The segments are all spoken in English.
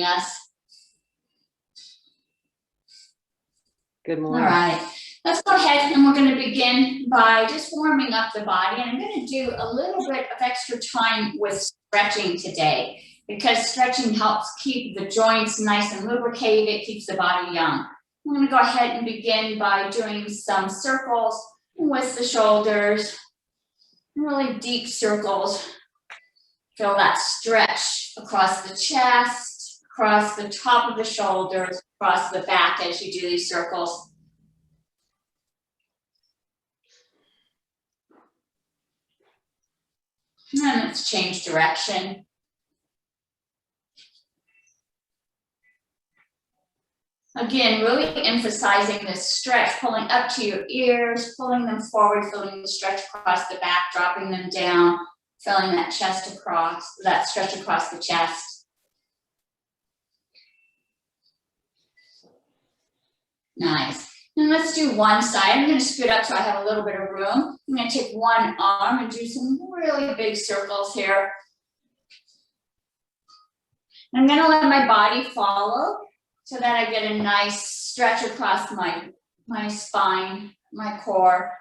us. Good morning. All right, let's go ahead and we're going to begin by just warming up the body. And I'm going to do a little bit of extra time with stretching today because stretching helps keep the joints nice and lubricated. It keeps the body young. I'm going to go ahead and begin by doing some circles with the shoulders, really deep circles. Feel that stretch across the chest, across the top of the shoulders, across the back as you do these circles. And let's change direction. Again, really emphasizing this stretch, pulling up to your ears, pulling them forward, feeling the stretch across the back, dropping them down, feeling that chest across, that stretch across the chest. Nice. And let's do one side. I'm going to scoot up so I have a little bit of room. I'm going to take one arm and do some really big circles here. I'm going to let my body follow so that I get a nice stretch across my spine, my core.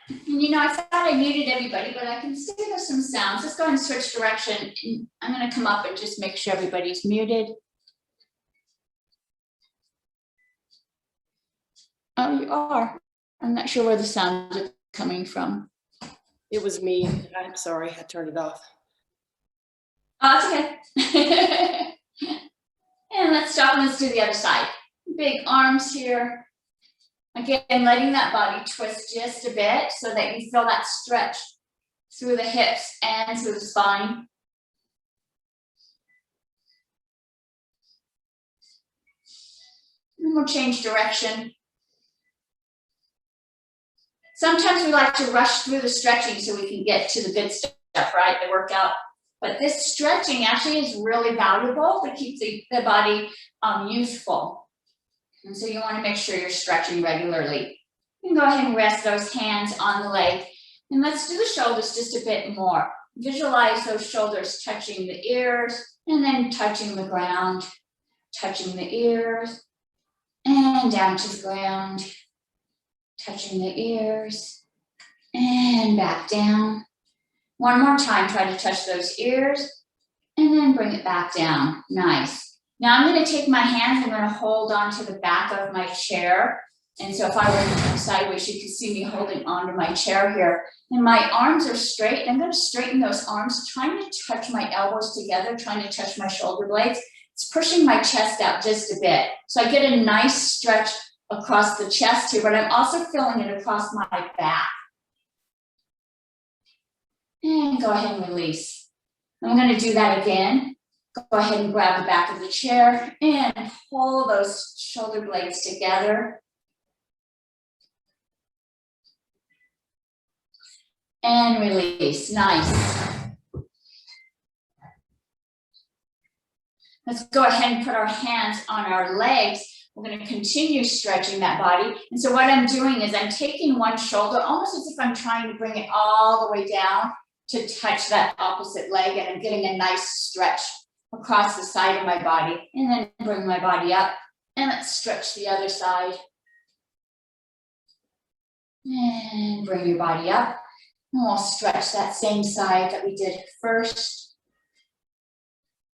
And you know, I thought I muted everybody, but I can see there's some sounds. Let's go ahead and switch direction. I'm going to come up and just make sure everybody's muted. Oh, you are. I'm not sure where the sounds are coming from. It was me. I'm sorry, I turned it off. Oh, it's okay. And let's stop and let's do the other side. Big arms here. Again, letting that body twist just a bit so that you feel that stretch through the hips and through the spine. And we'll change direction. Sometimes we like to rush through the stretching so we can get to the good stuff, right? The workout. But this stretching actually is really valuable to keep the body youthful. And so you want to make sure you're stretching regularly. You can go ahead and rest those hands on the leg. And let's do the shoulders just a bit more. Visualize those shoulders touching the ears and then touching the ground, touching the ears and down to the ground, touching the ears and back down. One more time, try to touch those ears and then bring it back down. Nice. Now I'm going to take my hands, I'm going to hold on to the back of my chair. And so if I were sideways, you can see me holding onto my chair here. And my arms are straight. I'm going to straighten those arms, trying to touch my elbows together, trying to touch my shoulder blades. It's pushing my chest out just a bit. So I get a nice stretch across the chest here, but I'm also feeling it across my back. And go ahead and release. I'm going to do that again. Go ahead and grab the back of the chair and pull those shoulder blades together. And release. Nice. Let's go ahead and put our hands on our legs. We're going to continue stretching that body. And so what I'm doing is I'm taking one shoulder, almost as if I'm trying to bring it all the way down to touch that opposite leg, and I'm getting a nice stretch across the side of my body, and then bring my body up, and let's stretch the other side. And bring your body up, and we'll stretch that same side that we did first.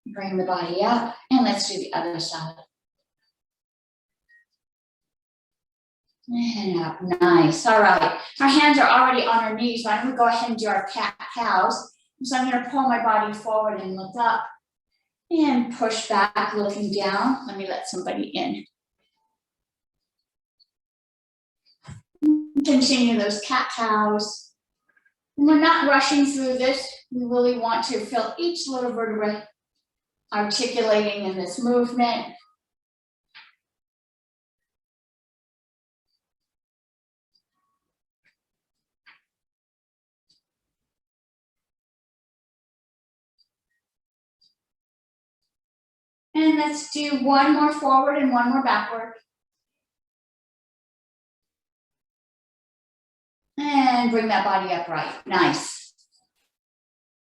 Bring the body up, and let's do the other side. And up, nice, all right. Our hands are already on our knees, why don't we go ahead and do our cat-cows. So I'm gonna pull my body forward and look up. And push back, looking down. Let me let somebody in. Continue those cat-cows. And we're not rushing through this. We really want to feel each little vertebrae articulating in this movement. And let's do one more forward and one more backward. And bring that body upright, nice.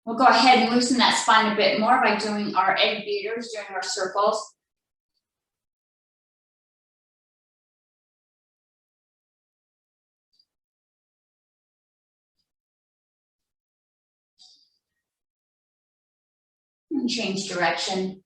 We'll go ahead and loosen that spine a bit more by doing our egg beaters, doing our circles. And change direction.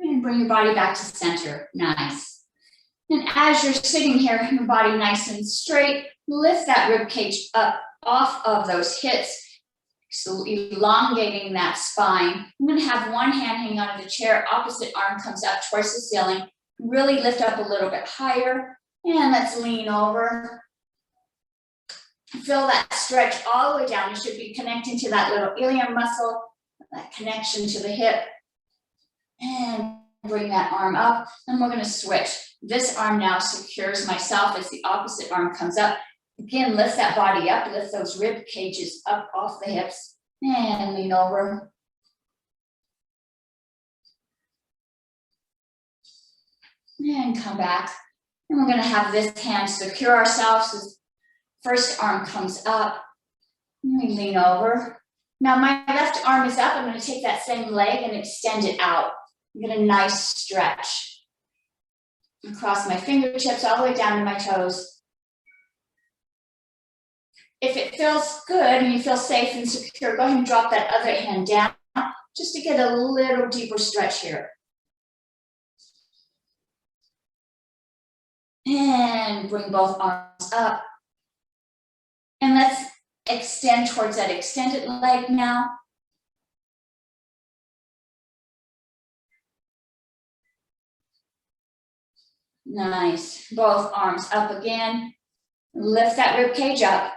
And bring your body back to center, nice. And as you're sitting here, your body nice and straight, lift that rib cage up off of those hips, so elongating that spine. I'm gonna have one hand hanging onto the chair, opposite arm comes up towards the ceiling, really lift up a little bit higher, and let's lean over. Feel that stretch all the way down. You should be connecting to that little ilium muscle, that connection to the hip. And bring that arm up, and we're gonna switch. This arm now secures myself as the opposite arm comes up. Again, lift that body up, lift those rib cages up off the hips, and lean over. And come back. And we're gonna have this hand secure ourselves as first arm comes up, and we lean over. Now my left arm is up, I'm gonna take that same leg and extend it out. Get a nice stretch across my fingertips all the way down to my toes. If it feels good and you feel safe and secure, go ahead and drop that other hand down just to get a little deeper stretch here. And bring both arms up. And let's extend towards that extended leg now. Nice, both arms up again. Lift that rib cage up.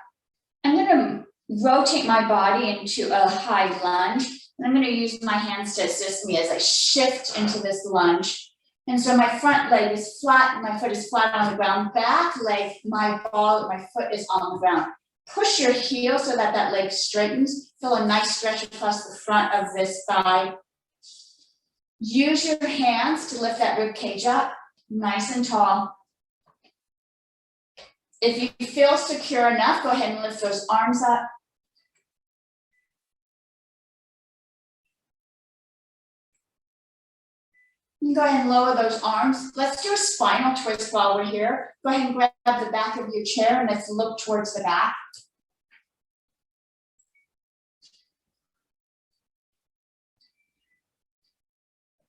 I'm gonna rotate my body into a high lunge. And I'm gonna use my hands to assist me as I shift into this lunge. And so my front leg is flat, my foot is flat on the ground. Back leg, my foot is on the ground. Push your heel so that that leg straightens. Feel a nice stretch across the front of this thigh. Use your hands to lift that rib cage up. Nice and tall. If you feel secure enough, go ahead and lift those arms up. You go ahead and lower those arms. Let's do a spinal twist while we're here. Go ahead and grab the back of your chair and let's look towards the back.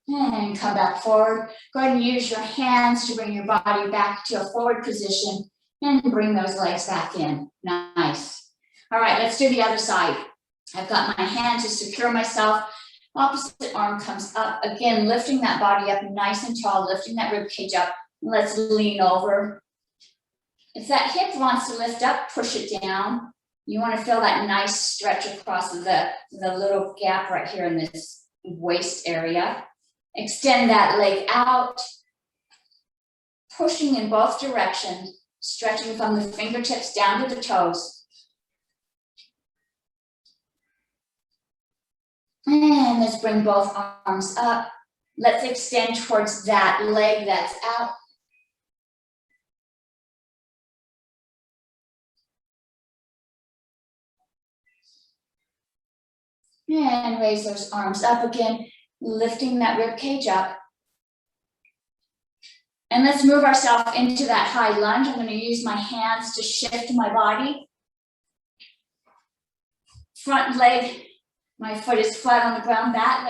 And come back forward. Go ahead and use your hands to bring your body back to a forward position and bring those legs back in. Nice. All right, let's do the other side. I've got my hand to secure myself. Opposite arm comes up. Again, lifting that body up nice and tall, lifting that rib cage up. Let's lean over. If that hip wants to lift up, push it down. You want to feel that nice stretch across the little gap right here in this waist area. Extend that leg out, pushing in both directions, stretching from the fingertips down to the toes. And let's bring both arms up. Let's extend towards that leg that's out. And raise those arms up again, lifting that rib cage up. And let's move ourselves into that high lunge. I'm going to use my hands to shift my body. Front leg, my foot is flat on the ground, back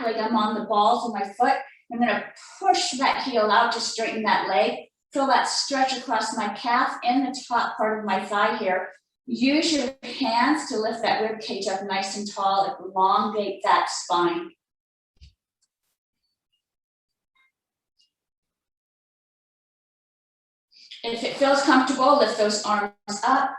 leg, I'm on the balls of my foot. I'm going to push that heel out to straighten that leg. Feel that stretch across my calf and the top part of my thigh here. Use your hands to lift that rib cage up nice and tall, elongate that spine. If it feels comfortable, lift those arms up.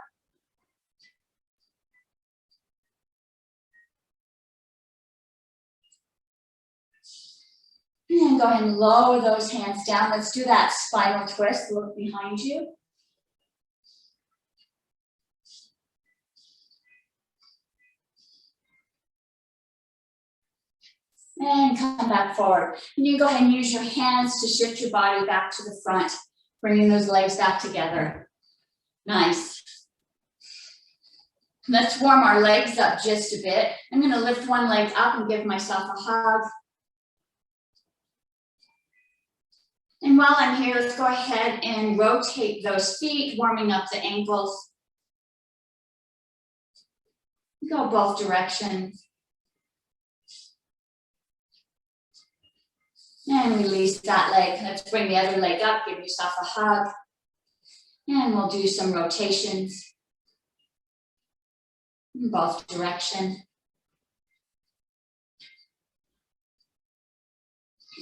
And go ahead and lower those hands down. Let's do that spinal twist. Look behind you. And come back forward. And you go ahead and use your hands to shift your body back to the front, bringing those legs back together. Nice. Let's warm our legs up just a bit. I'm going to lift one leg up and give myself a hug. And while I'm here, let's go ahead and rotate those feet, warming up the ankles. Go both directions. And release that leg. Let's bring the other leg up, give yourself a hug. And we'll do some rotations in both directions.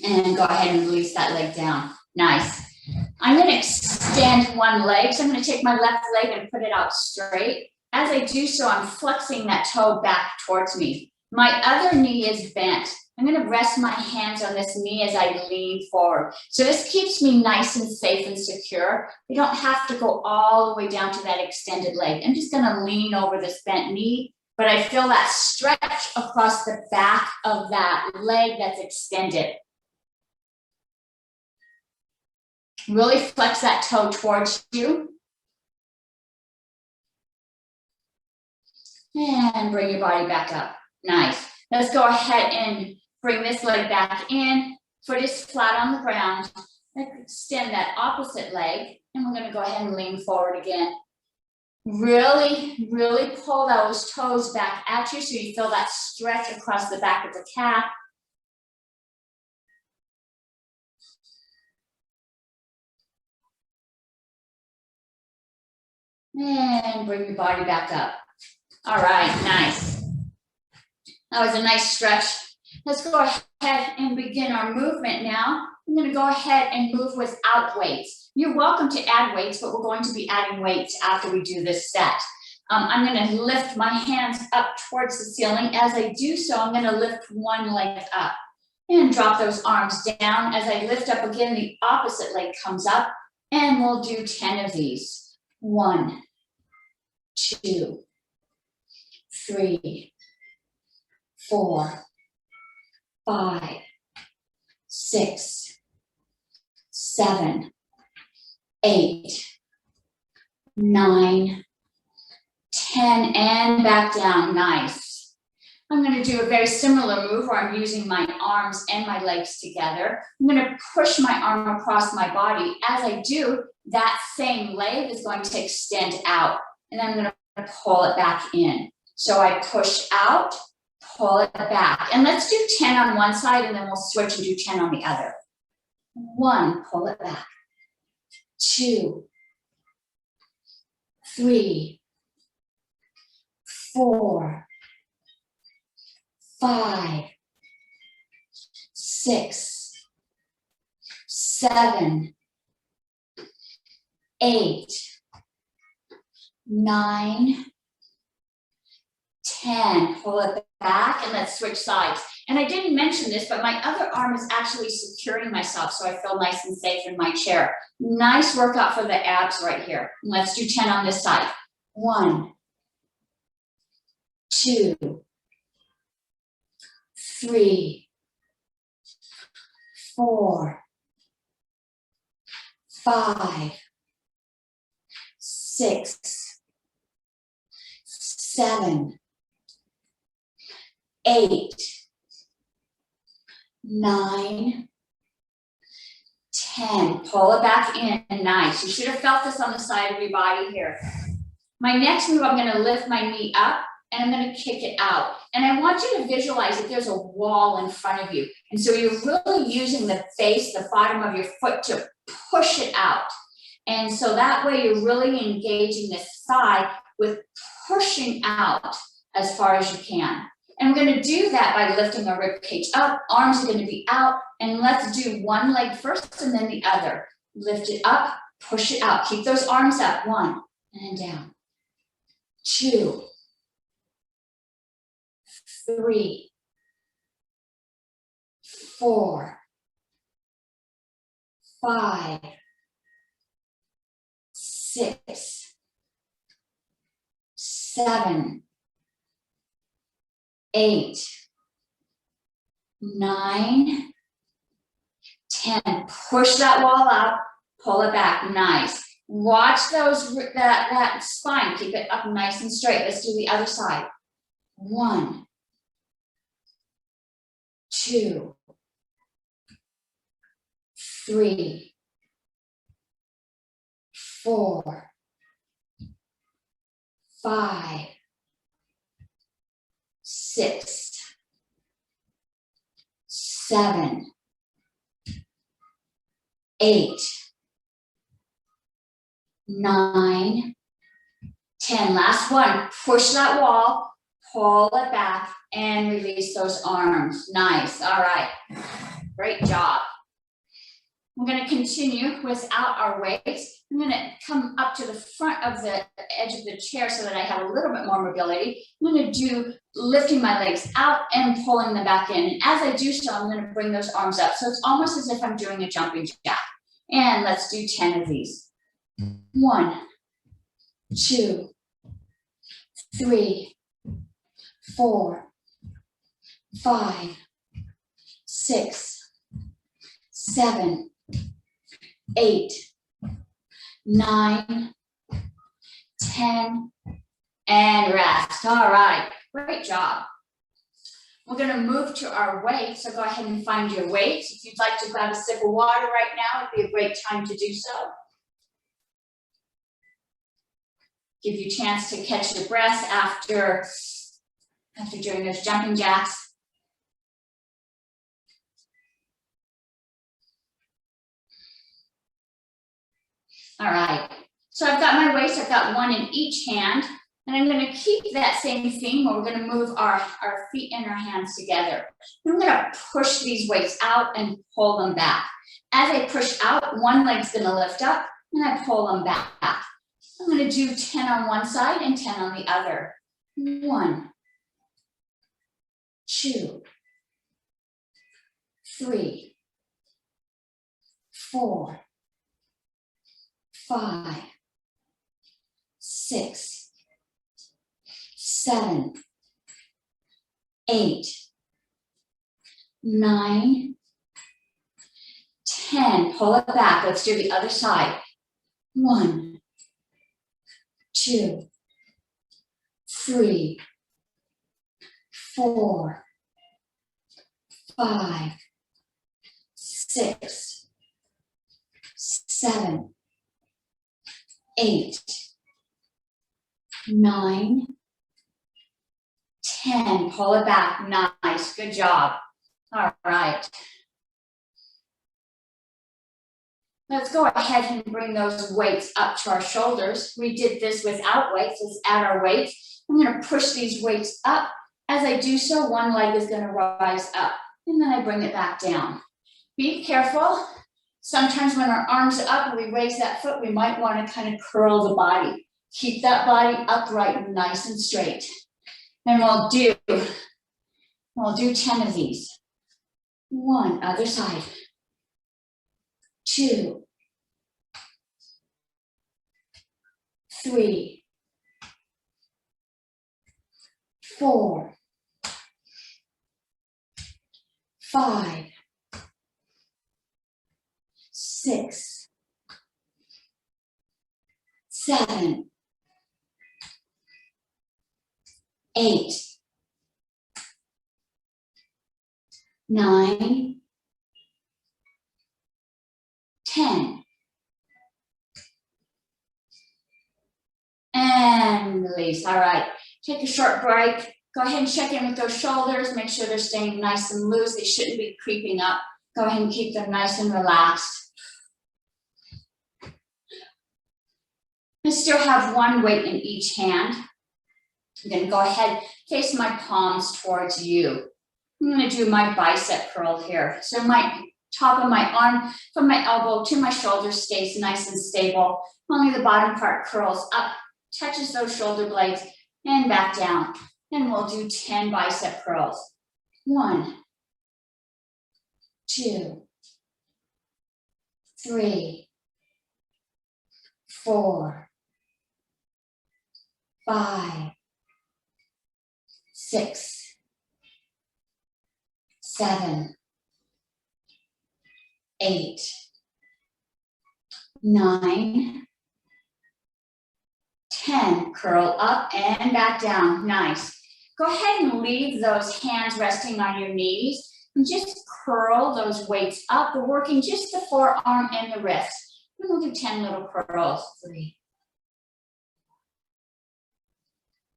And go ahead and release that leg down. Nice. I'm going to extend one leg. So I'm going to take my left leg and put it out straight. As I do so, I'm flexing that toe back towards me. My other knee is bent. I'm going to rest my hands on this knee as I lean forward. So this keeps me nice and safe and secure. We don't have to go all the way down to that extended leg. I'm just going to lean over this bent knee, but I feel that stretch across the back of that leg that's extended. Really flex that toe towards you. And bring your body back up. Nice. Let's go ahead and bring this leg back in. Foot is flat on the ground. Let's extend that opposite leg. And we're going to go ahead and lean forward again. Really, really pull those toes back at you so you feel that stretch across the back of the calf. And bring your body back up. All right, nice. That was a nice stretch. Let's go ahead and begin our movement now. I'm going to go ahead and move without weights. You're welcome to add weights, but we're going to be adding weights after we do this set. I'm going to lift my hands up towards the ceiling. As I do so, I'm going to lift one leg up and drop those arms down. As I lift up again, the opposite leg comes up, and we'll do 10 of these. 1, 2, 3, 4, 5, 6, 7, 8, 9, 10, and back down. Nice. I'm going to do a very similar move where I'm using my arms and my legs together. I'm going to push my arm across my body. As I do, that same leg is going to extend out, and I'm going to pull it back in. So I push out, pull it back. And let's do 10 on one side, and then we'll switch and do 10 on the other. 1, pull it back. 2, 3, 4, 5, 6, 7, 8, 9, 10. Pull it back, and let's switch sides. And I didn't mention this, but my other arm is actually securing myself so I feel nice and safe in my chair. Nice workout for the abs right here. Let's do 10 on this side. 1, 2, 3, 4, 5, 6, 7, 8, 9, 10. Pull it back in. Nice. You should have felt this on the side of your body here. My next move, I'm going to lift my knee up, and I'm going to kick it out. And I want you to visualize that there's a wall in front of you. And so you're really using the face, the bottom of your foot to push it out. And so that way you're really engaging this thigh with pushing out as far as you can. And we're going to do that by lifting our rib cage up. Arms are going to be out. And let's do one leg first and then the other. Lift it up, push it out. Keep those arms up. 1, and down. 2, 3, 4, 5, 6, 7, 8, 9, 10. Push that wall out, pull it back, nice. Watch that spine, keep it up nice and straight. Let's do the other side. 1, 2, 3, 4, 5, 6, 7, 8, 9, 10. Last one. Push that wall, pull it back, and release those arms. Nice. All right. Great job. I'm going to continue without our weights. I'm going to come up to the front of the edge of the chair so that I have a little bit more mobility. I'm going to do lifting my legs out and pulling them back in. And as I do so, I'm going to bring those arms up. So it's almost as if I'm doing a jumping jack. And let's do 10 of these. 1, 2, 3, 4, 5, 6, 7, 8, 9, 10, and rest. All right, great job. We're going to move to our weights, so go ahead and find your weights. If you'd like to grab a sip of water right now, it'd be a great time to do so. Give you a chance to catch your breath after doing those jumping jacks. All right, so I've got my weights, I've got one in each hand, and I'm going to keep that same theme where we're going to move our feet and our hands together. I'm going to push these weights out and pull them back. As I push out, one leg's going to lift up, and I pull them back. I'm going to do 10 on one side and 10 on the other. 1, 2, 3, 4, 5, 6, 7, 8, 9, 10. Pull it back. Let's do the other side. 1, 2, 3, 4, 5, 6, 7, 8, 9, 10. Pull it back. Nice. Good job. All right. Let's go ahead and bring those weights up to our shoulders. We did this without weights. Let's add our weights. I'm going to push these weights up. As I do so, one leg is going to rise up, and then I bring it back down. Be careful. Sometimes when our arms are up and we raise that foot, we might want to kind of curl the body. Keep that body upright and nice and straight. And we'll do 10 of these. 1, other side. 2, 3, 4, 5, 6, 7, 8, 9, 10. And release. All right. Take a short break. Go ahead and check in with those shoulders. Make sure they're staying nice and loose. They shouldn't be creeping up. Go ahead and keep them nice and relaxed. I still have one weight in each hand. I'm going to go ahead, face my palms towards you. I'm going to do my bicep curl here. So my top of my arm from my elbow to my shoulder stays nice and stable. Only the bottom part curls up, touches those shoulder blades, and back down. And we'll do 10 bicep curls. 1, 2, 3, 4, 5, 6, 7, 8, 9, 10. Curl up and back down. Nice. Go ahead and leave those hands resting on your knees and just curl those weights up. We're working just the forearm and the wrist. And we'll do 10 little curls. 3,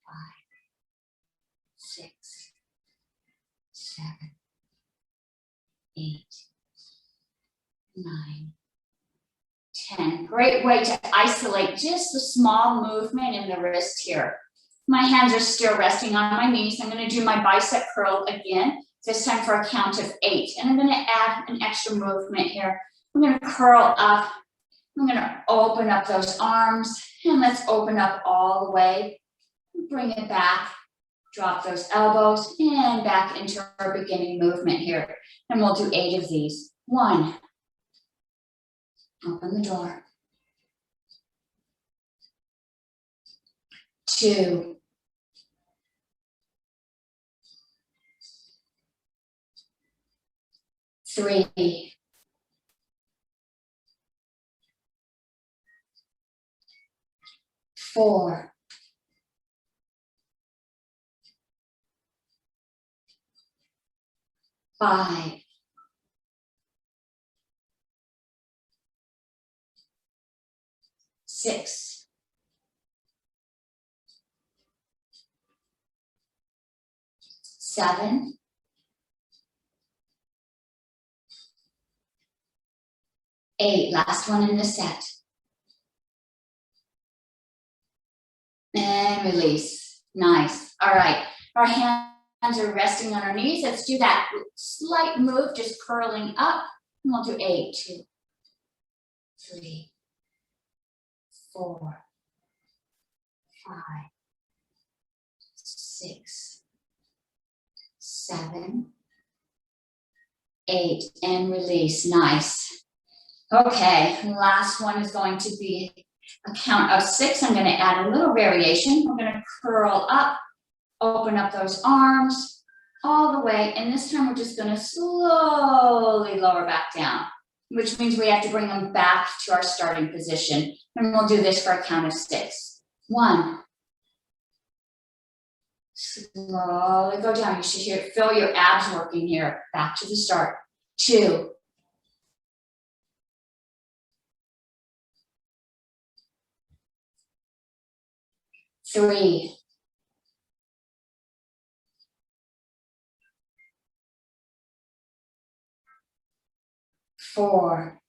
5, 6, 7, 8, 9, 10. Great way to isolate just a small movement in the wrist here. My hands are still resting on my knees. I'm going to do my bicep curl again, this time for a count of 8. And I'm going to add an extra movement here. I'm going to curl up. I'm going to open up those arms, and let's open up all the way. Bring it back. Drop those elbows and back into our beginning movement here. And we'll do 8 of these. 1. Open the door. 2. 3. 4. 5. 6. 7. 8. Last one in the set. And release. Nice. All right. Our hands are resting on our knees. Let's do that slight move, just curling up. And we'll do 8, 2, 3, 4, 5, 6, 7, 8, and release. Nice. Okay, last one is going to be a count of 6. I'm going to add a little variation. We're going to curl up, open up those arms all the way, and this time we're just going to slowly lower back down, which means we have to bring them back to our starting position. And we'll do this for a count of 6. 1. Slowly go down. You should feel your abs working here. Back to the start. 2. 3. 4.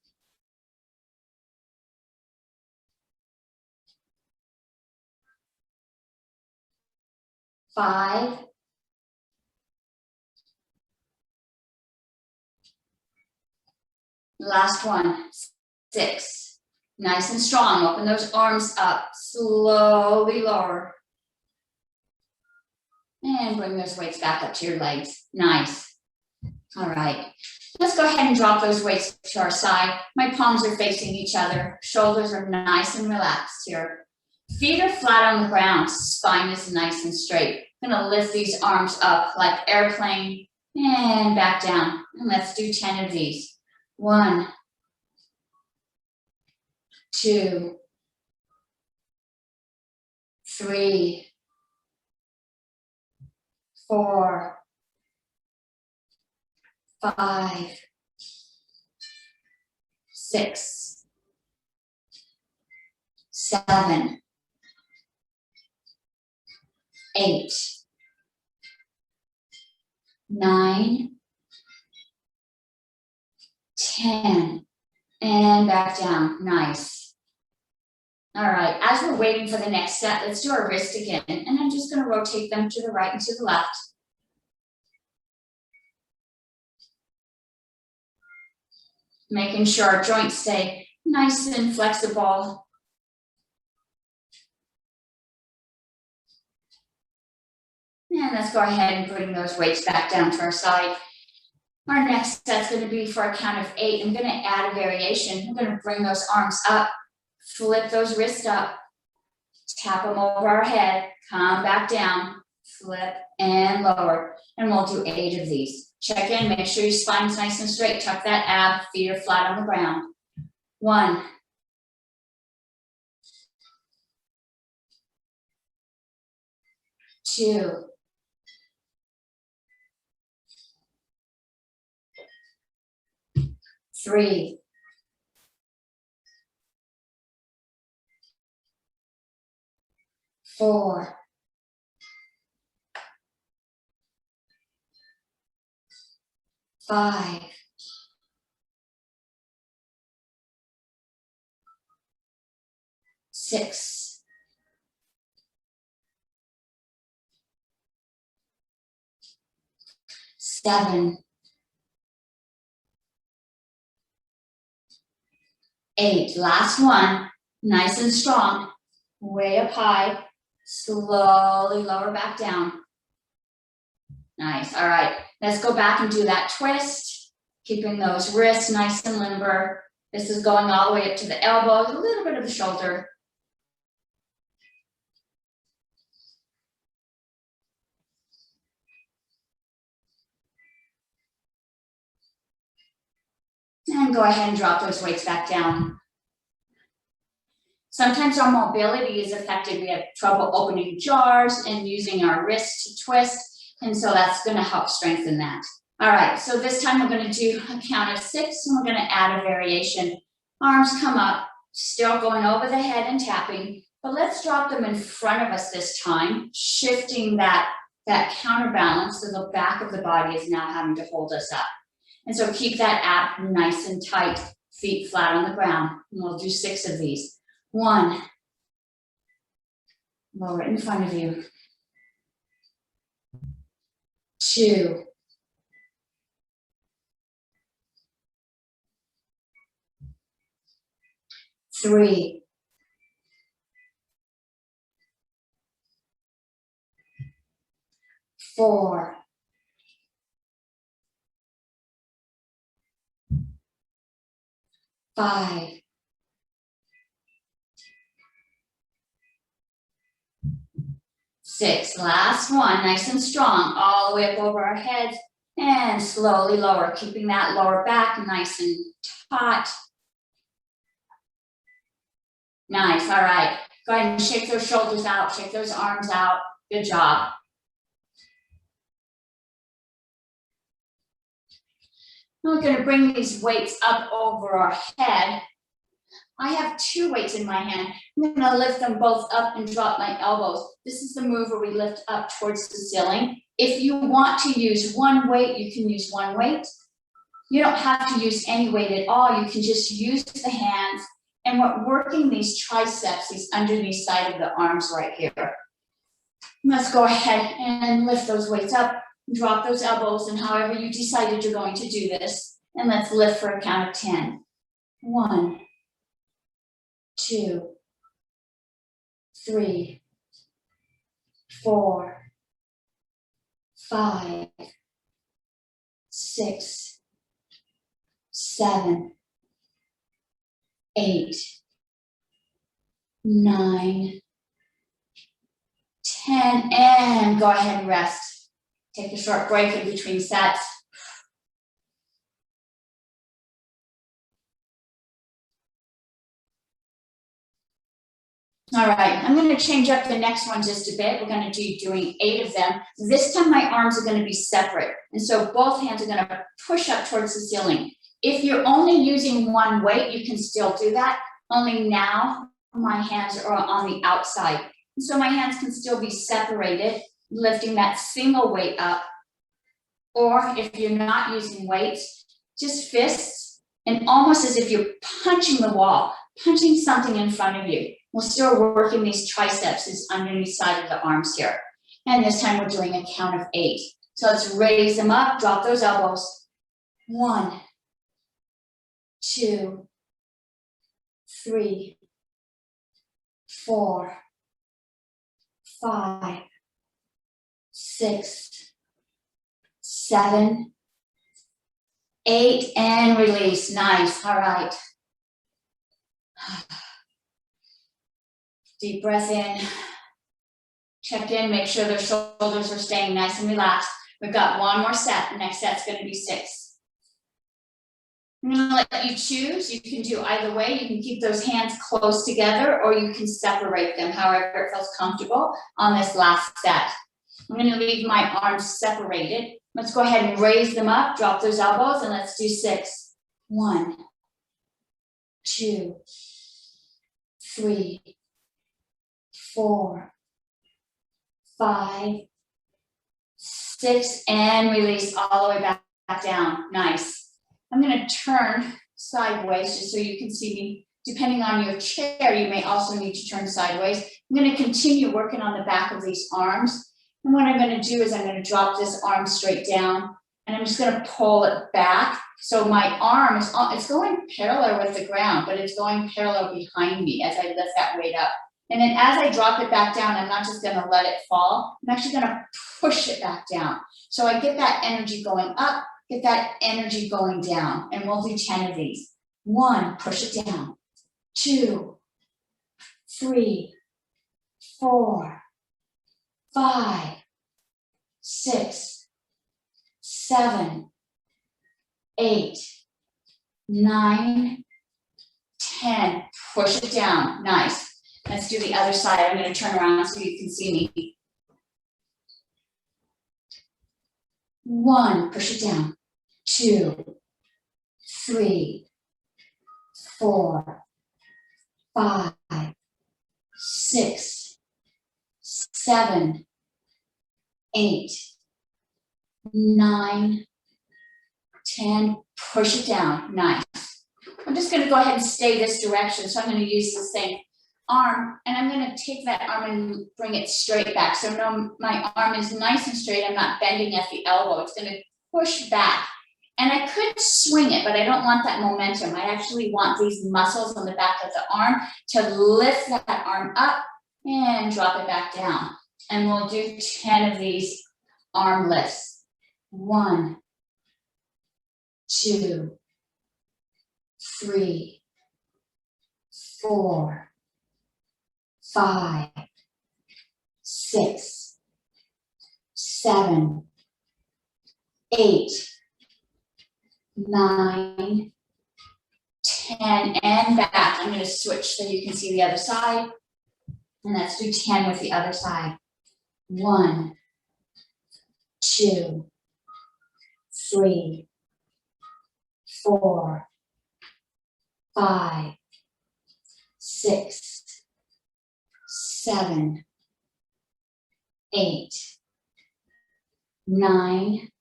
5. 6. Nice and strong. Open those arms up. Slowly lower. And bring those weights back up to your legs. Nice. All right. Let's go ahead and drop those weights to our side. My palms are facing each other. Shoulders are nice and relaxed here. Feet are flat on the ground. Spine is nice and straight. I'm going to lift these arms up like airplane and back down. And let's do 10 of these. 1, 2, 3, 4, 5, 6, 7, 8, 9, 10, and back down. Nice. All right, as we're waiting for the next set, let's do our wrist again. And I'm just going to rotate them to the right and to the left. Making sure our joints stay nice and flexible. And let's go ahead and bring those weights back down to our side. Our next set's going to be for a count of 8. I'm going to add a variation. I'm going to bring those arms up, flip those wrists up, tap them over our head, come back down, flip and lower. And we'll do 8 of these. Check in, make sure your spine's nice and straight. Tuck that ab, feet are flat on the ground. 1. 2. 3. 4. 5. 6. 7. 8. Last one. Nice and strong. Way up high. Slowly lower back down. Nice. All right. Let's go back and do that twist. Keeping those wrists nice and limber. This is going all the way up to the elbows, a little bit of the shoulder. And go ahead and drop those weights back down. Sometimes our mobility is affected. We have trouble opening jars and using our wrists to twist. And so that's going to help strengthen that. All right, so this time we're going to do a count of 6 and we're going to add a variation. Arms come up, still going over the head and tapping, but let's drop them in front of us this time, shifting that counterbalance so the back of the body is now having to hold us up. And so keep that ab nice and tight, feet flat on the ground. And we'll do 6 of these. 1, lower it in front of you. 2, 3, 4, 5, 6. Last one, nice and strong, all the way up over our heads and slowly lower, keeping that lower back nice and taut. Nice, all right. Go ahead and shake those shoulders out, shake those arms out. Good job. We're going to bring these weights up over our head. I have 2 weights in my hand. I'm going to lift them both up and drop my elbows. This is the move where we lift up towards the ceiling. If you want to use one weight, you can use one weight. You don't have to use any weight at all. You can just use the hands. And we're working these triceps, these underneath side of the arms right here. Let's go ahead and lift those weights up, drop those elbows, and however you decided you're going to do this. And let's lift for a count of 10. 1, 2, 3, 4, 5, 6, 7, 8, 9, 10, and go ahead and rest. Take a short break in between sets. All right, I'm going to change up the next one just a bit. We're going to be doing 8 of them. This time my arms are going to be separate. And so both hands are going to push up towards the ceiling. If you're only using one weight, you can still do that. Only now my hands are on the outside. And so my hands can still be separated, lifting that single weight up. Or if you're not using weights, just fists and almost as if you're punching the wall, punching something in front of you. We're still working these triceps, this underneath side of the arms here. And this time we're doing a count of 8. So let's raise them up, drop those elbows. 1, 2, 3, 4, 5, 6, 7, 8, and release. Nice. All right. Deep breath in. Check in, make sure their shoulders are staying nice and relaxed. We've got one more set. The next set's gonna be 6. I'm gonna let you choose. You can do either way. You can keep those hands close together or you can separate them, however it feels comfortable on this last set. I'm gonna leave my arms separated. Let's go ahead and raise them up, drop those elbows, and let's do 6. 1, 2, 3, 4, 5, 6, and release all the way back down. Nice. I'm gonna turn sideways just so you can see me. Depending on your chair, you may also need to turn sideways. I'm gonna continue working on the back of these arms. And what I'm gonna do is I'm gonna drop this arm straight down and I'm just gonna pull it back. So my arm is it's going parallel with the ground, but it's going parallel behind me as I lift that weight up. And then as I drop it back down, I'm not just gonna let it fall, I'm actually gonna push it back down. So I get that energy going up, get that energy going down, and we'll do 10 of these. 1, push it down. 2, 3, 4, 5, 6, 7, 8, 9, 10. Push it down. Nice. Let's do the other side. I'm going to turn around so you can see me. 1, push it down. 2, 3, 4, 5, 6, 7, 8, 9, 10. Push it down. Nice. I'm just going to go ahead and stay this direction. So I'm going to use the same arm and I'm going to take that arm and bring it straight back. So no, my arm is nice and straight. I'm not bending at the elbow. It's going to push back. And I could swing it, but I don't want that momentum. I actually want these muscles on the back of the arm to lift that arm up and drop it back down. And we'll do 10 of these arm lifts. 1, 2, 3, 4, 5, 6, 7, 8, 9, 10, and back. I'm going to switch so you can see the other side. And let's do 10 with the other side. 1, 2, 3, 4, 5, 6, 7, 8, 9,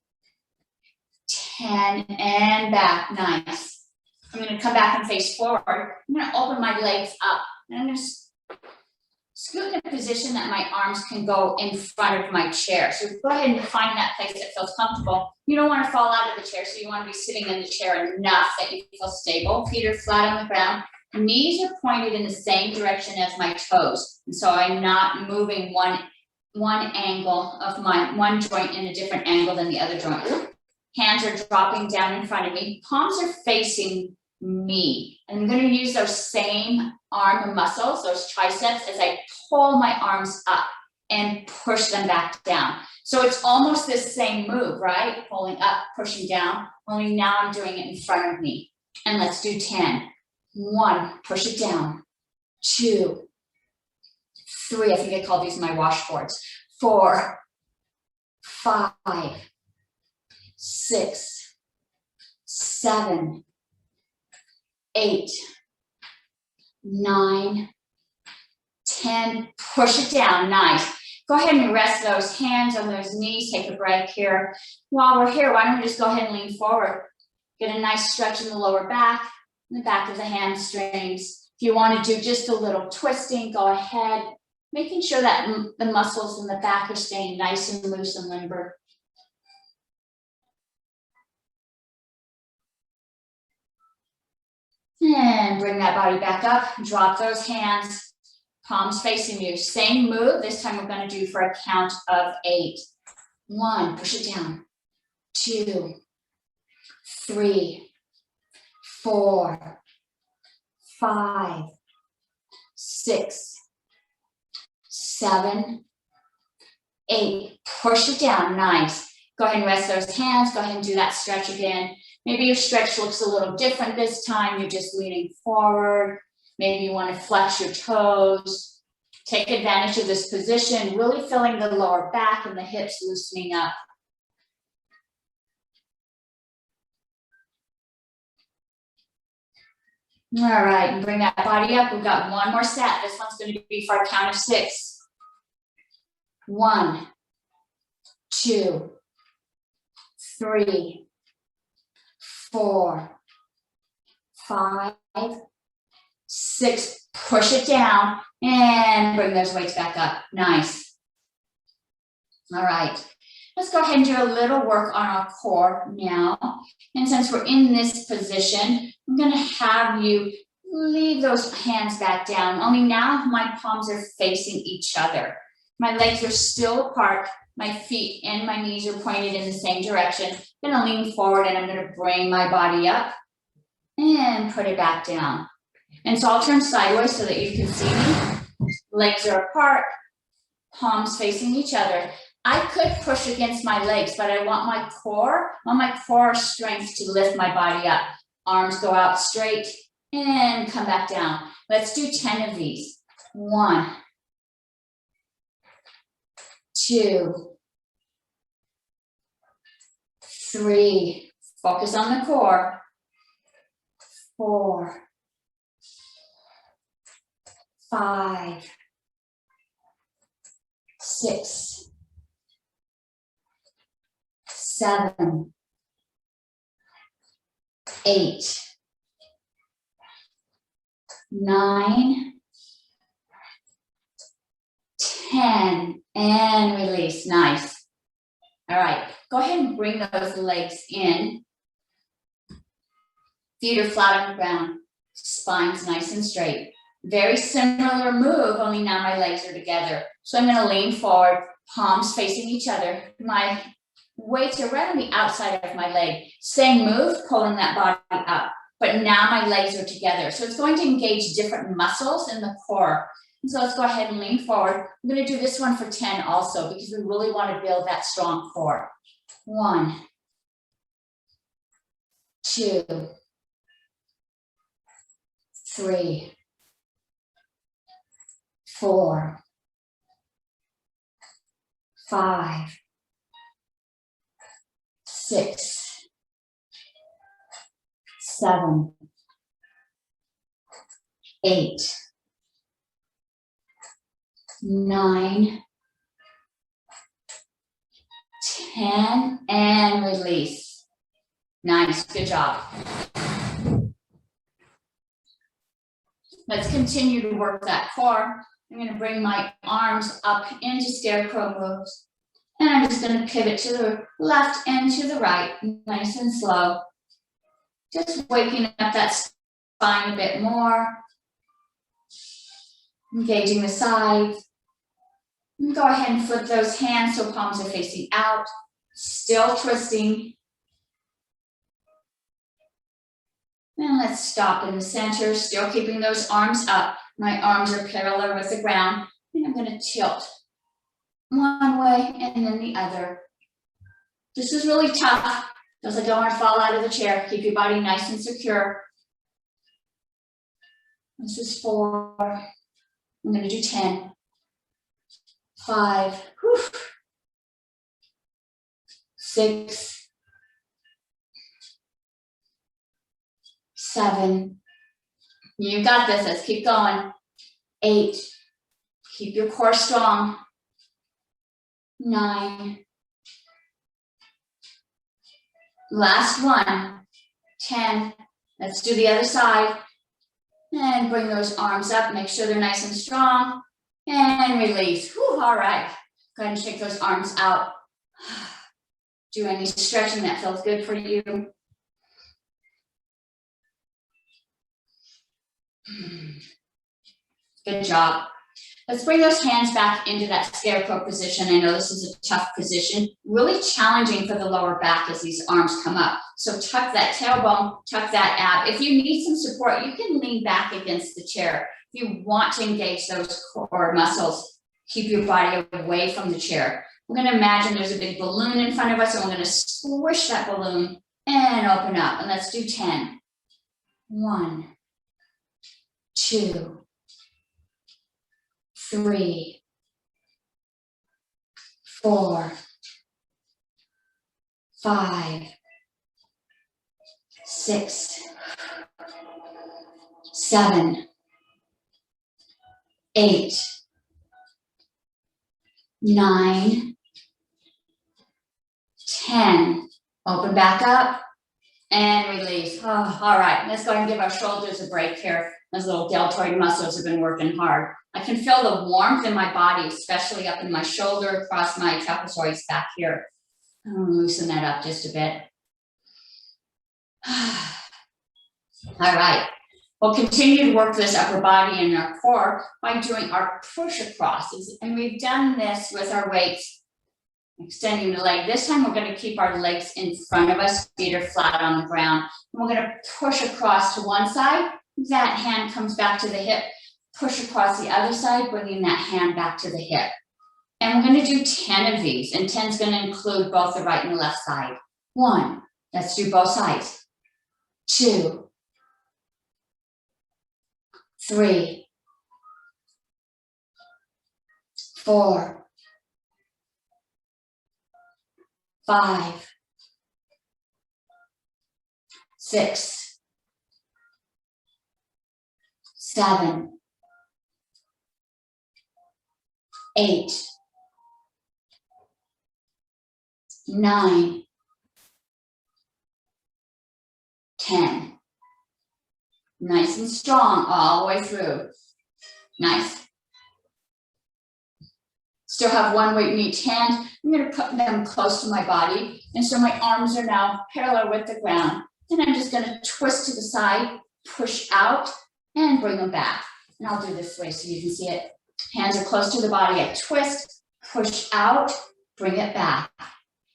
10, and back. Nice. I'm going to come back and face forward. I'm going to open my legs up. And I'm going to scoot in a position that my arms can go in front of my chair. So go ahead and find that place that feels comfortable. You don't want to fall out of the chair, so you want to be sitting in the chair enough that you feel stable. Feet are flat on the ground. Knees are pointed in the same direction as my toes. And so I'm not moving one angle of one joint in a different angle than the other joint. Hands are dropping down in front of me. Palms are facing me. And I'm going to use those same arm muscles, those triceps, as I pull my arms up and push them back down. So it's almost the same move, right? Pulling up, pushing down, only now I'm doing it in front of me. And let's do 10. 1, push it down. 2, 3, I think I call these my washboards. 4, 5, 6, 7, 8, 9, 10, push it down. Nice. Go ahead and rest those hands on those knees. Take a break here. While we're here, why don't we just go ahead and lean forward. Get a nice stretch in the lower back, in the back of the hamstrings. If you want to do just a little twisting, go ahead. Making sure that the muscles in the back are staying nice and loose and limber. And bring that body back up. Drop those hands. Palms facing you. Same move. This time we're going to do for a count of 8. 1, push it down. 2, 3, 4, 5, 6, 7, 8. Push it down. Nice. Go ahead and rest those hands. Go ahead and do that stretch again. Maybe your stretch looks a little different this time. You're just leaning forward. Maybe you want to flex your toes. Take advantage of this position, really filling the lower back and the hips loosening up. All right, and bring that body up. We've got one more set. This one's going to be for our count of 6. 1, 2, 3, 4, 5, 6. Push it down and bring those weights back up. Nice. All right. Let's go ahead and do a little work on our core now. And since we're in this position, I'm going to have you leave those hands back down. Only now my palms are facing each other. My legs are still apart. My feet and my knees are pointed in the same direction. I'm going to lean forward and I'm going to bring my body up and put it back down. And so I'll turn sideways so that you can see me. Legs are apart, palms facing each other. I could push against my legs, but I want my core strength to lift my body up. Arms go out straight and come back down. Let's do 10 of these. 1, 2, 3. Focus on the core. 4, 5, 6, 7, 8, 9, 10, and release. Nice. All right, go ahead and bring those legs in. Feet are flat on the ground. Spine's nice and straight. Very similar move, only now my legs are together. So I'm going to lean forward, palms facing each other. My weights are right on the outside of my leg. Same move, pulling that body up. But now my legs are together. So it's going to engage different muscles in the core. And so let's go ahead and lean forward. I'm going to do this one for 10 also because we really want to build that strong core. 1, 2, 3, 4, 5, 6, 7, 8, 9, 10, and release. Nice, good job. Let's continue to work that core. I'm going to bring my arms up into scarecrow moves. And I'm just going to pivot to the left and to the right, nice and slow. Just waking up that spine a bit more. Engaging the sides. And go ahead and flip those hands so palms are facing out. Still twisting. And let's stop in the center, still keeping those arms up. My arms are parallel with the ground. And I'm going to tilt one way and then the other. This is really tough because I don't want to fall out of the chair. Keep your body nice and secure. This is 4. I'm going to do 10. 5. 6. 7. You got this. Let's keep going. 8. Keep your core strong. 9. Last one. 10. Let's do the other side. And bring those arms up. Make sure they're nice and strong. And release. Whew, all right. Go ahead and shake those arms out. Do any stretching that feels good for you. Good job. Let's bring those hands back into that scarecrow position. I know this is a tough position, really challenging for the lower back as these arms come up. So tuck that tailbone, tuck that ab. If you need some support, you can lean back against the chair. If you want to engage those core muscles, keep your body away from the chair. We're gonna imagine there's a big balloon in front of us, and we're gonna squish that balloon and open up. And let's do 10. 1, 2, 3, 4, 5, 6, 7, 8, 9, 10. Open back up and release. Oh, all right, let's go ahead and give our shoulders a break here. Those little deltoid muscles have been working hard. I can feel the warmth in my body, especially up in my shoulder, across my trapezoids back here. I'm gonna loosen that up just a bit. All right, we'll continue to work this upper body and our core by doing our push acrosses. And we've done this with our weights, extending the leg. This time we're gonna keep our legs in front of us, feet are flat on the ground. And we're gonna push across to one side. That hand comes back to the hip. Push across the other side, bringing that hand back to the hip. And we're gonna do 10 of these, and 10 is gonna include both the right and the left side. 1, let's do both sides. 2, 3, 4, 5, 6, 7, 8, 9, 10. Nice and strong all the way through. Nice. Still have one weight in each hand. I'm going to put them close to my body. And so my arms are now parallel with the ground. And I'm just going to twist to the side, push out, and bring them back. And I'll do this way so you can see it. Hands are close to the body. I twist, push out, bring it back.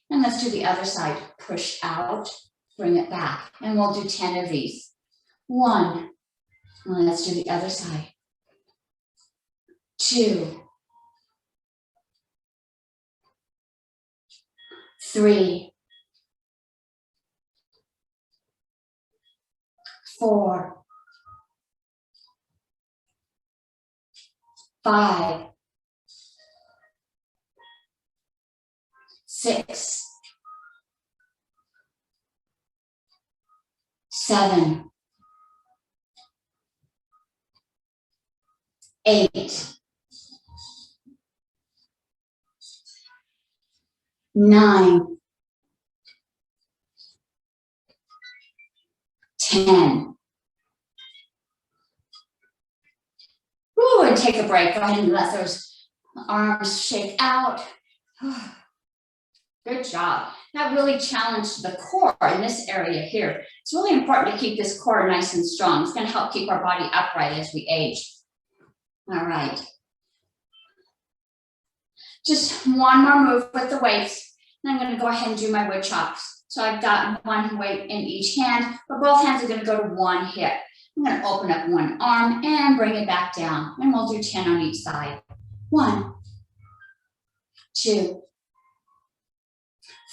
And let's do the other side. Push out, bring it back. And we'll do 10 of these. 1. And let's do the other side. 2. 3. 4. 5. 6. 7. 8. 9. 10. Ooh, and take a break. Go ahead and let those arms shake out. Good job. That really challenged the core in this area here. It's really important to keep this core nice and strong. It's going to help keep our body upright as we age. All right. Just one more move with the weights. And I'm going to go ahead and do my wood chops. So I've got one weight in each hand, but both hands are going to go to one hip. I'm going to open up one arm and bring it back down. And we'll do 10 on each side. 1, 2,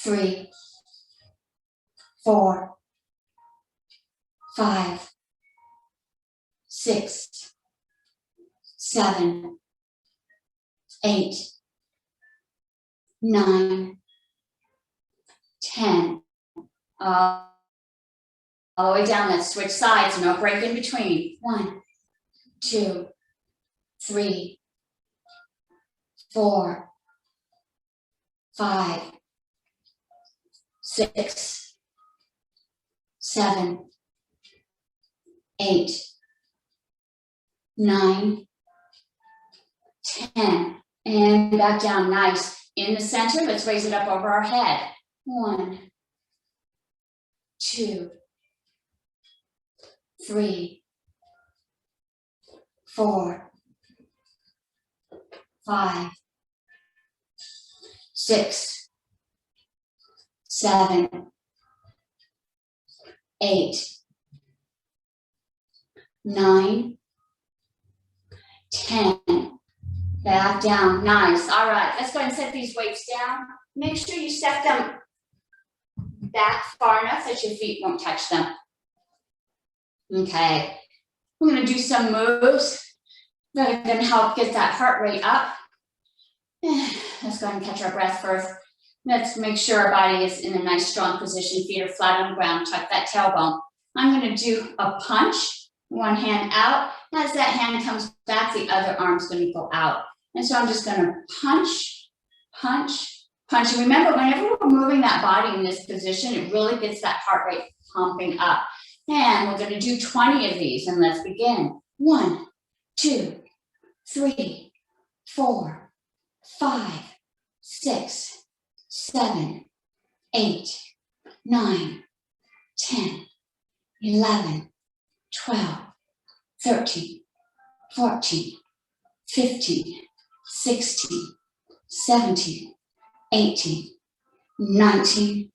3, 4, 5, 6, 7, 8, 9, 10. All the way down. Let's switch sides. No break in between. 1, 2, 3, 4, 5, 6, 7, 8, 9, 10. And back down. Nice. In the center, let's raise it up over our head. 1, 2, 3, 4, 5, 6, 7, 8, 9, 10. Back down, nice, all right, let's go ahead and set these weights down. Make sure you set them back far enough that your feet won't touch them. Okay, we're gonna do some moves that are gonna help get that heart rate up. Let's go ahead and catch our breath first. Let's make sure our body is in a nice strong position, feet are flat on the ground, tuck that tailbone. I'm gonna do a punch, one hand out. As that hand comes back, the other arm's gonna go out. And so I'm just gonna punch, punch, punch. And remember, whenever we're moving that body in this position, it really gets that heart rate pumping up. And we're gonna do 20 of these, and let's begin. 1, 2, 3, 4, 5, 6, 7, 8, 9, 10, 11, 12, 13, 14, 15, 16, 17, 18, 19,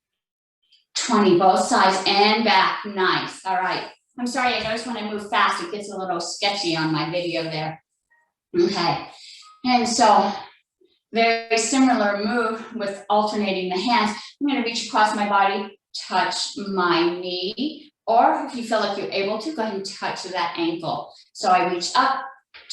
20, both sides and back, nice, all right. I'm sorry, I noticed when I move fast, it gets a little sketchy on my video there. Okay, and so very similar move with alternating the hands. I'm gonna reach across my body, touch my knee, or if you feel like you're able to, go ahead and touch that ankle. So I reach up,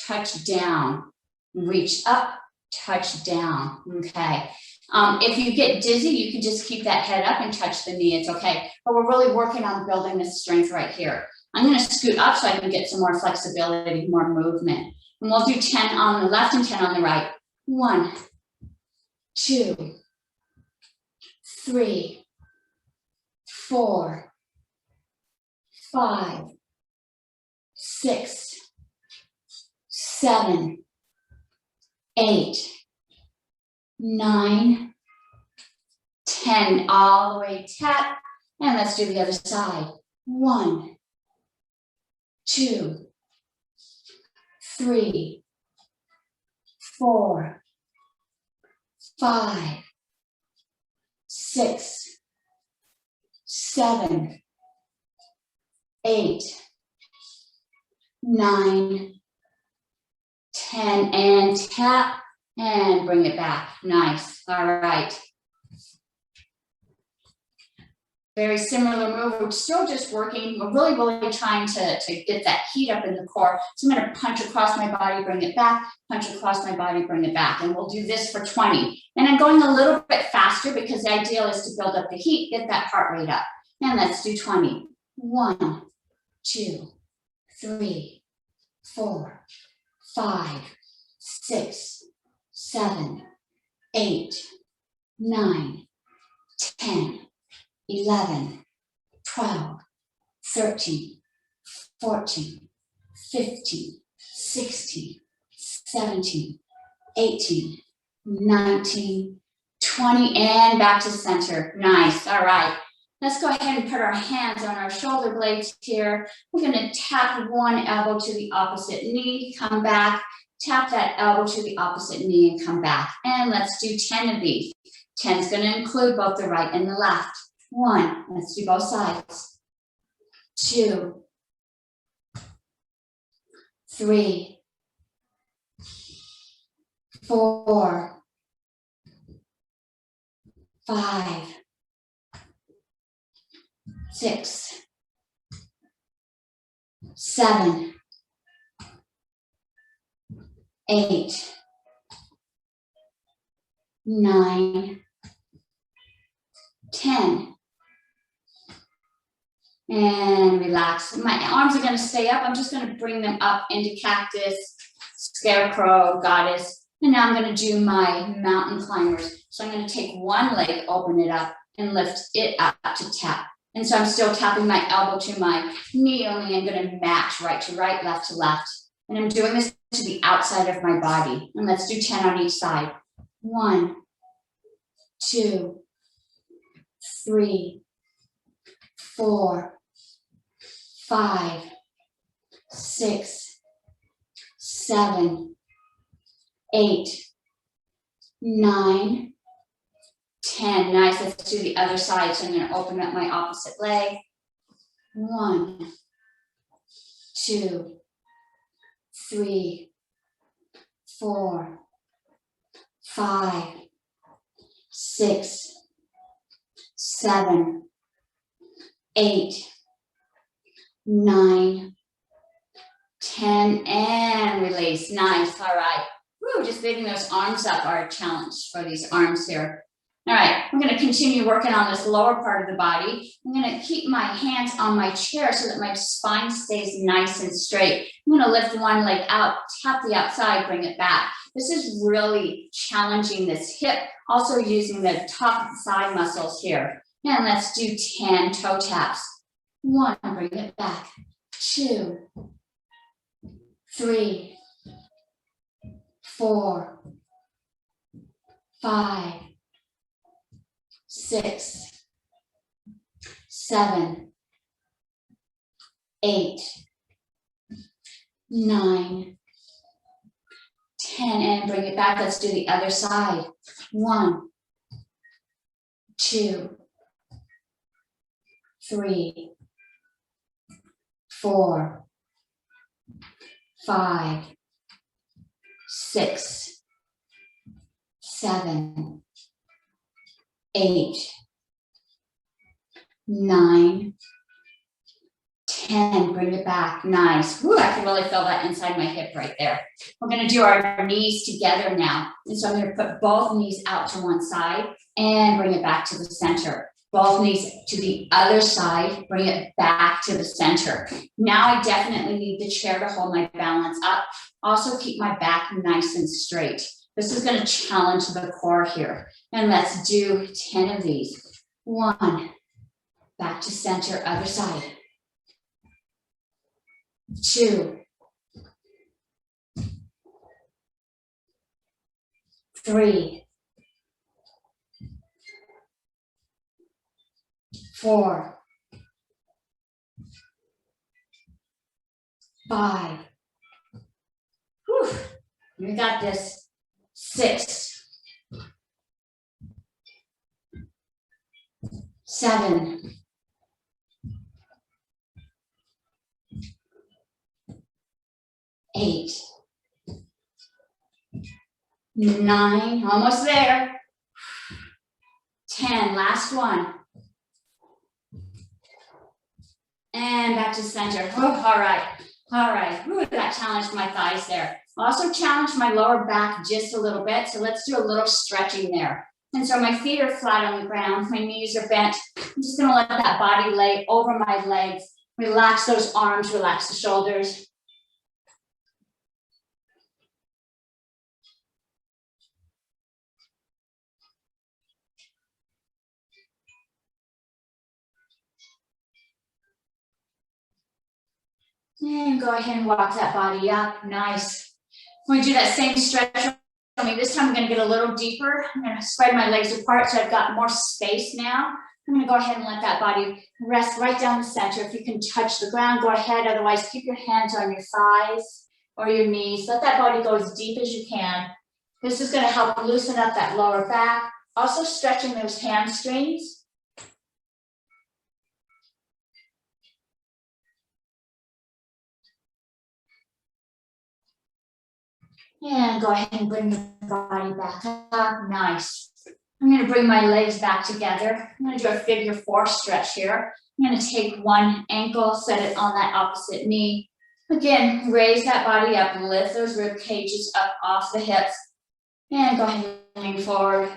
touch down, reach up, touch down, okay. If you get dizzy, you can just keep that head up and touch the knee, it's okay. But we're really working on building this strength right here. I'm gonna scoot up so I can get some more flexibility, more movement. And we'll do 10 on the left and 10 on the right. 1, 2, 3, 4, 5, 6, 7, 8, 9, 10, all the way tap, and let's do the other side. 1, 2, 3, 4, 5, 6, 7, 8, 9, 10, and tap, and bring it back, nice, all right. Very similar move, we're still just working, we're really trying to get that heat up in the core. So I'm gonna punch across my body, bring it back, punch across my body, bring it back, and we'll do this for 20. And I'm going a little bit faster because the ideal is to build up the heat, get that heart rate up. And let's do 20. 1, 2, 3, 4, 5, 6, 7, 8, 9, 10, 11, 12, 13, 14, 15, 16, 17, 18, 19, 20, and back to center. Nice, all right. Let's go ahead and put our hands on our shoulder blades here. We're gonna tap one elbow to the opposite knee, come back, tap that elbow to the opposite knee and come back. And let's do 10 of these. 10 is gonna include both the right and the left. 1, let's do both sides. 2, 3, 4, 5, 6, 7, 8, 9, 10. And relax. My arms are going to stay up. I'm just going to bring them up into cactus, scarecrow, goddess. And now I'm going to do my mountain climbers. So I'm going to take one leg, open it up, and lift it up to tap. And so I'm still tapping my elbow to my knee, only I'm going to match right to right, left to left. And I'm doing this to the outside of my body. And let's do 10 on each side. 1, 2, 3, 4, 5, 6, 7, 8, 9, 10. Nice. Let's do the other side. So I'm going to open up my opposite leg. 1, 2, 3, 4, 5, 6, 7, 8, 9, 10, and release. Nice. All right. Woo, just bringing those arms up are a challenge for these arms here. All right, we're going to continue working on this lower part of the body. I'm going to keep my hands on my chair so that my spine stays nice and straight. I'm going to lift one leg out, tap the outside, bring it back. This is really challenging this hip, also using the top side muscles here. And let's do 10 toe taps. 1, bring it back. 2, 3, 4, 5, 6, 7, 8, 9, 10, and bring it back. Let's do the other side. 1, 2, 3, 4, 5, 6, 7, 8, 9, 10, bring it back. Nice. Woo, I can really feel that inside my hip right there. We're going to do our knees together now. And so I'm going to put both knees out to one side and bring it back to the center. Both knees to the other side, bring it back to the center. Now I definitely need the chair to hold my balance up. Also keep my back nice and straight. This is going to challenge the core here. And let's do 10 of these. 1, back to center, other side. 2, 3, 4, 5. Whew. We got this. 6, 7, 8, 9, almost there. 10, last one. And back to center. Oh, all right. All right. Ooh, that challenged my thighs there. Also challenged my lower back just a little bit. So let's do a little stretching there. And so my feet are flat on the ground. My knees are bent. I'm just going to let that body lay over my legs. Relax those arms, relax the shoulders. And go ahead and walk that body up. Nice. When we do that same stretch, this time I'm going to get a little deeper. I'm going to spread my legs apart so I've got more space now. I'm going to go ahead and let that body rest right down the center. If you can touch the ground, go ahead. Otherwise, keep your hands on your thighs or your knees. Let that body go as deep as you can. This is going to help loosen up that lower back. Also stretching those hamstrings. And go ahead and bring the body back up. Nice. I'm going to bring my legs back together. I'm going to do a figure 4 stretch here. I'm going to take one ankle, set it on that opposite knee. Again, raise that body up, lift those rib cages up off the hips. And go ahead and lean forward.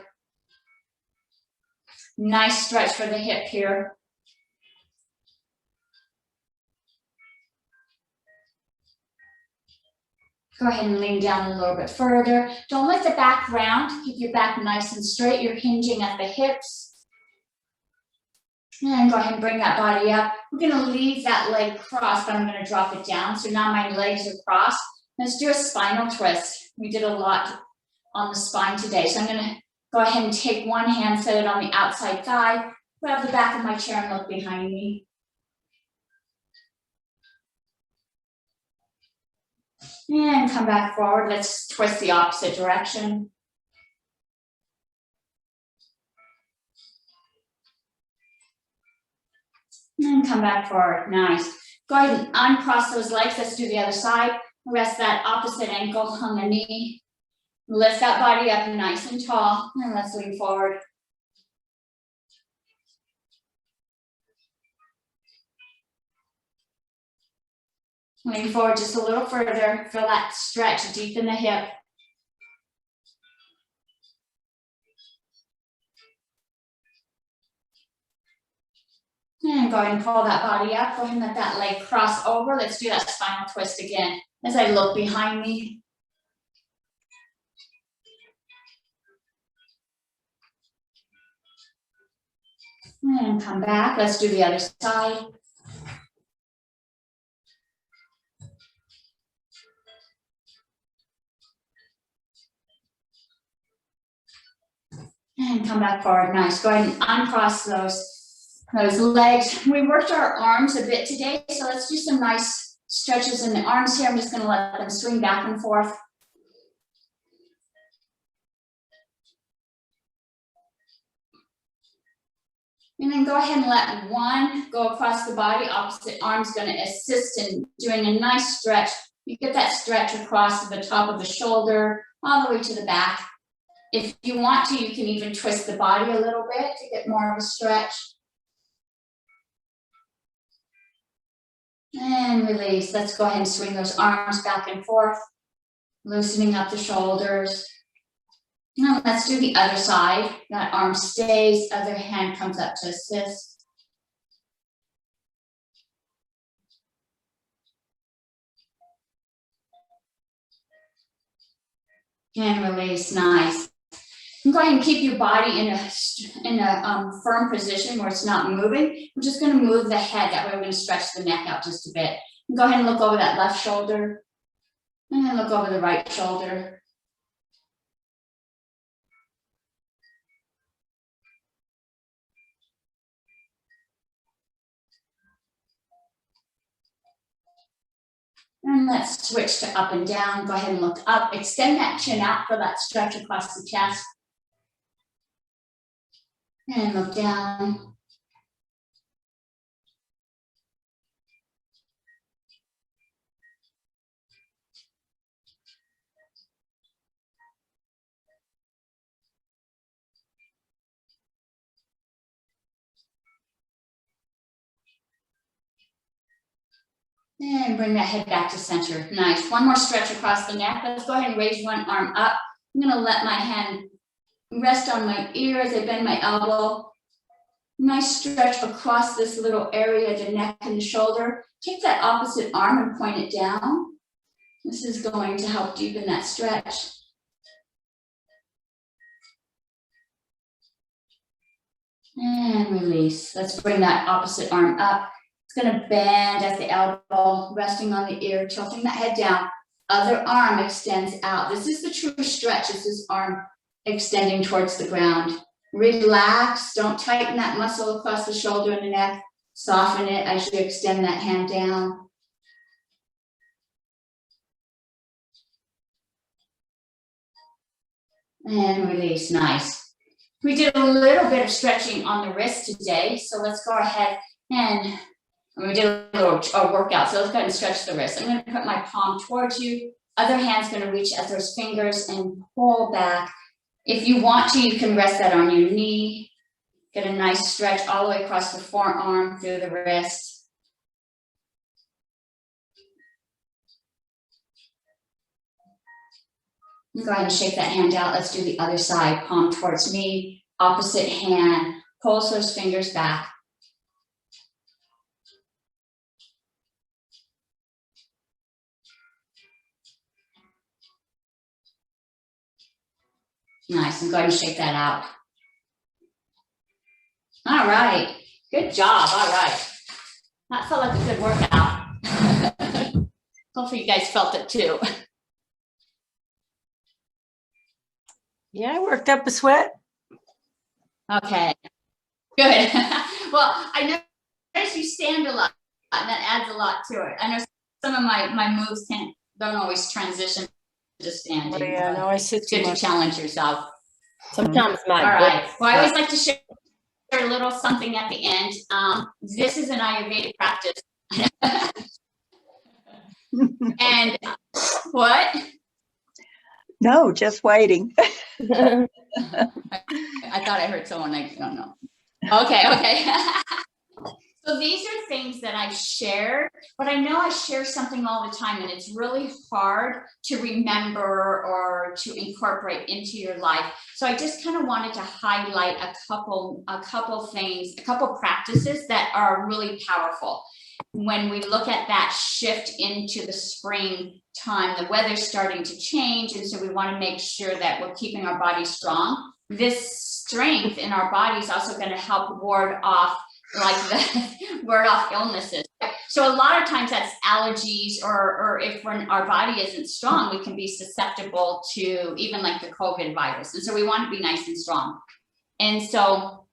Nice stretch for the hip here. Go ahead and lean down a little bit further. Don't let the back round. Keep your back nice and straight. You're hinging at the hips. And go ahead and bring that body up. We're going to leave that leg crossed, but I'm going to drop it down. So now my legs are crossed. Let's do a spinal twist. We did a lot on the spine today. So I'm going to go ahead and take one hand, set it on the outside thigh, grab the back of my chair and look behind me. And come back forward. Let's twist the opposite direction. And come back forward. Nice. Go ahead and uncross those legs. Let's do the other side. Rest that opposite ankle on the knee. Lift that body up nice and tall, and let's lean forward. Lean forward just a little further, feel that stretch deep in the hip. And go ahead and pull that body up, go ahead and let that leg cross over. Let's do that spinal twist again as I look behind me. And come back, let's do the other side. And come back forward, nice. Go ahead and uncross those legs. We worked our arms a bit today, so let's do some nice stretches in the arms here. I'm just gonna let them swing back and forth. And then go ahead and let one go across the body, opposite arm's gonna assist in doing a nice stretch. You get that stretch across the top of the shoulder, all the way to the back. If you want to, you can even twist the body a little bit to get more of a stretch. And release. Let's go ahead and swing those arms back and forth, loosening up the shoulders. Now let's do the other side. That arm stays, other hand comes up to assist. And release, nice. And go ahead and keep your body in a firm position where it's not moving. We're just gonna move the head, that way we're gonna stretch the neck out just a bit. And go ahead and look over that left shoulder, and then look over the right shoulder. And let's switch to up and down. Go ahead and look up, extend that chin out for that stretch across the chest. And look down. And bring that head back to center. Nice. One more stretch across the neck. Let's go ahead and raise one arm up. I'm gonna let my hand rest on my ear as I bend my elbow. Nice stretch across this little area, the neck and the shoulder. Take that opposite arm and point it down. This is going to help deepen that stretch. And release. Let's bring that opposite arm up. It's gonna bend at the elbow, resting on the ear, tilting that head down. Other arm extends out. This is the true stretch. This is arm extending towards the ground. Relax, don't tighten that muscle across the shoulder and the neck. Soften it as you extend that hand down. And release, nice. We did a little bit of stretching on the wrist today, so let's go ahead and we did a little workout, so let's go ahead and stretch the wrist. I'm gonna put my palm towards you, other hand's gonna reach at those fingers and pull back. If you want to, you can rest that on your knee. Get a nice stretch all the way across the forearm through the wrist. Go ahead and shake that hand out. Let's do the other side. Palm towards me, opposite hand. Pulse those fingers back. Nice, and go ahead and shake that out. All right, good job, all right. That felt like a good workout. Hopefully you guys felt it too. Yeah, I worked up a sweat. Okay, good. Well, I noticed you stand a lot, and that adds a lot to it. I know some of my moves don't always transition to standing. Oh, yeah, no, I sit It's too good to much. challenge yourself. Sometimes All my right. Well, I always like to share a little something at the end. This is an Ayurvedic practice. And what? No, just waiting. I thought I heard someone, I don't know. Okay. So these are things that I've shared, but I know I share something all the time, and it's really hard to remember or to incorporate into your life. So I just kind of wanted to highlight a couple things, a couple practices that are really powerful. When we look at that shift into the spring time, the weather's starting to change, and so we want to make sure that we're keeping our body strong. This strength in our body is also going to help ward off illnesses. So a lot of times that's allergies, or if our body isn't strong, we can be susceptible to even like the COVID virus. And so we want to be nice and strong. And so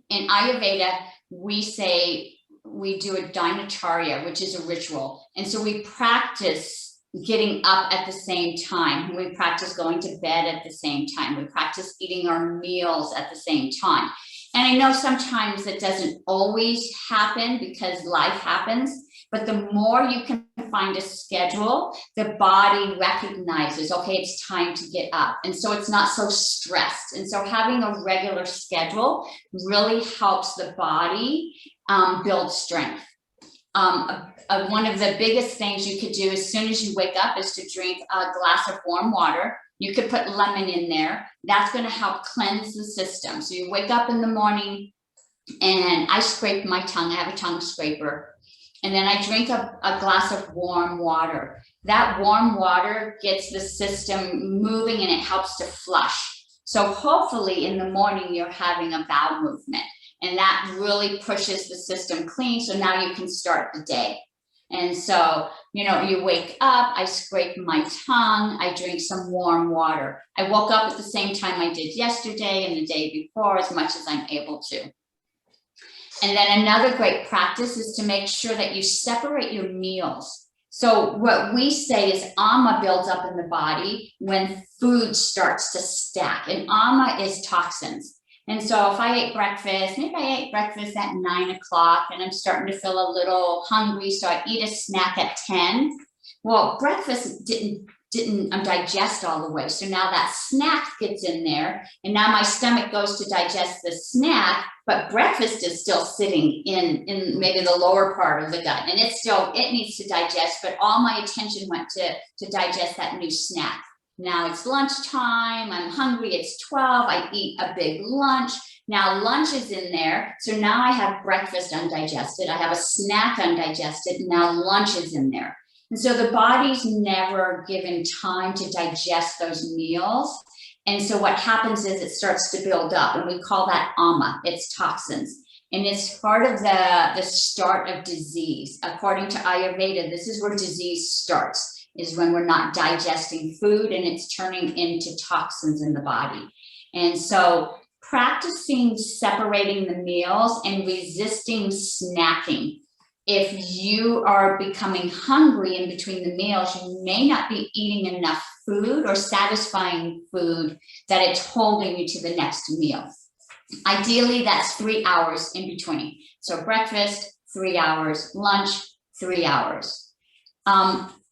in Ayurveda, we say we do a dinacharya, which is a ritual. And so we practice getting up at the same time. We practice going to bed at the same time. We practice eating our meals at the same time. And I know sometimes it doesn't always happen because life happens, but the more you can find a schedule, the body recognizes, okay, it's time to get up. And so it's not so stressed. And so having a regular schedule really helps the body build strength. One of the biggest things you could do as soon as you wake up is to drink a glass of warm water. You could put lemon in there. That's going to help cleanse the system. So you wake up in the morning, and I scrape my tongue. I have a tongue scraper. And then I drink a glass of warm water. That warm water gets the system moving, and it helps to flush. So hopefully in the morning you're having a bowel movement, and that really pushes the system clean. So now you can start the day. And so, you wake up, I scrape my tongue, I drink some warm water. I woke up at the same time I did yesterday and the day before, as much as I'm able to. And then another great practice is to make sure that you separate your meals. So what we say is ama builds up in the body when food starts to stack, and ama is toxins. And so if I ate breakfast, maybe I ate breakfast at 9 o'clock and I'm starting to feel a little hungry, so I eat a snack at 10. Well, breakfast didn't digest all the way. So now that snack gets in there, and now my stomach goes to digest the snack, but breakfast is still sitting in maybe the lower part of the gut, and it needs to digest, but all my attention went to digest that new snack. Now it's lunchtime, I'm hungry, it's 12, I eat a big lunch. Now lunch is in there, so now I have breakfast undigested, I have a snack undigested, now lunch is in there. And so the body's never given time to digest those meals. And so what happens is it starts to build up, and we call that ama, it's toxins. And it's part of the start of disease. According to Ayurveda, this is where disease starts, is when we're not digesting food and it's turning into toxins in the body. And so practicing separating the meals and resisting snacking. If you are becoming hungry in between the meals, you may not be eating enough food or satisfying food that it's holding you to the next meal. Ideally, that's 3 hours in between. So breakfast, 3 hours, lunch, 3 hours.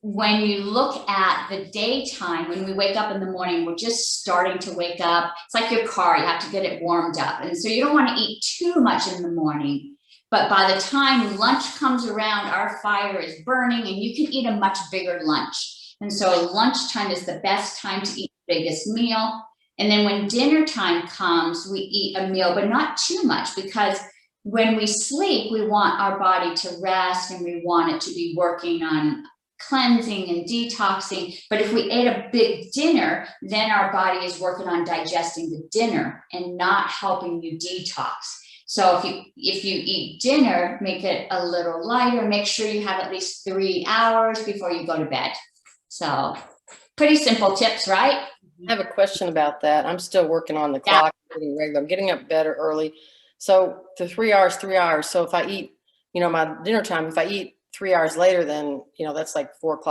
When you look at the daytime, when we wake up in the morning, we're just starting to wake up. It's like your car, you have to get it warmed up. And so you don't want to eat too much in the morning. But by the time lunch comes around, our fire is burning, and you can eat a much bigger lunch. And so lunchtime is the best time to eat the biggest meal. And then when dinner time comes, we eat a meal, but not too much, because when we sleep, we want our body to rest, and we want it to be working on cleansing and detoxing. But if we ate a big dinner, then our body is working on digesting the dinner and not helping you detox. So if you eat dinner, make it a little lighter, make sure you have at least 3 hours before you go to bed. So pretty simple tips, right? I have a question about that. I'm still working on the clock, getting regular. I'm getting up better early. So the 3 hours, 3 hours. So if I eat, my dinner time, if I eat 3 hours later, then, that's like 4 o'clock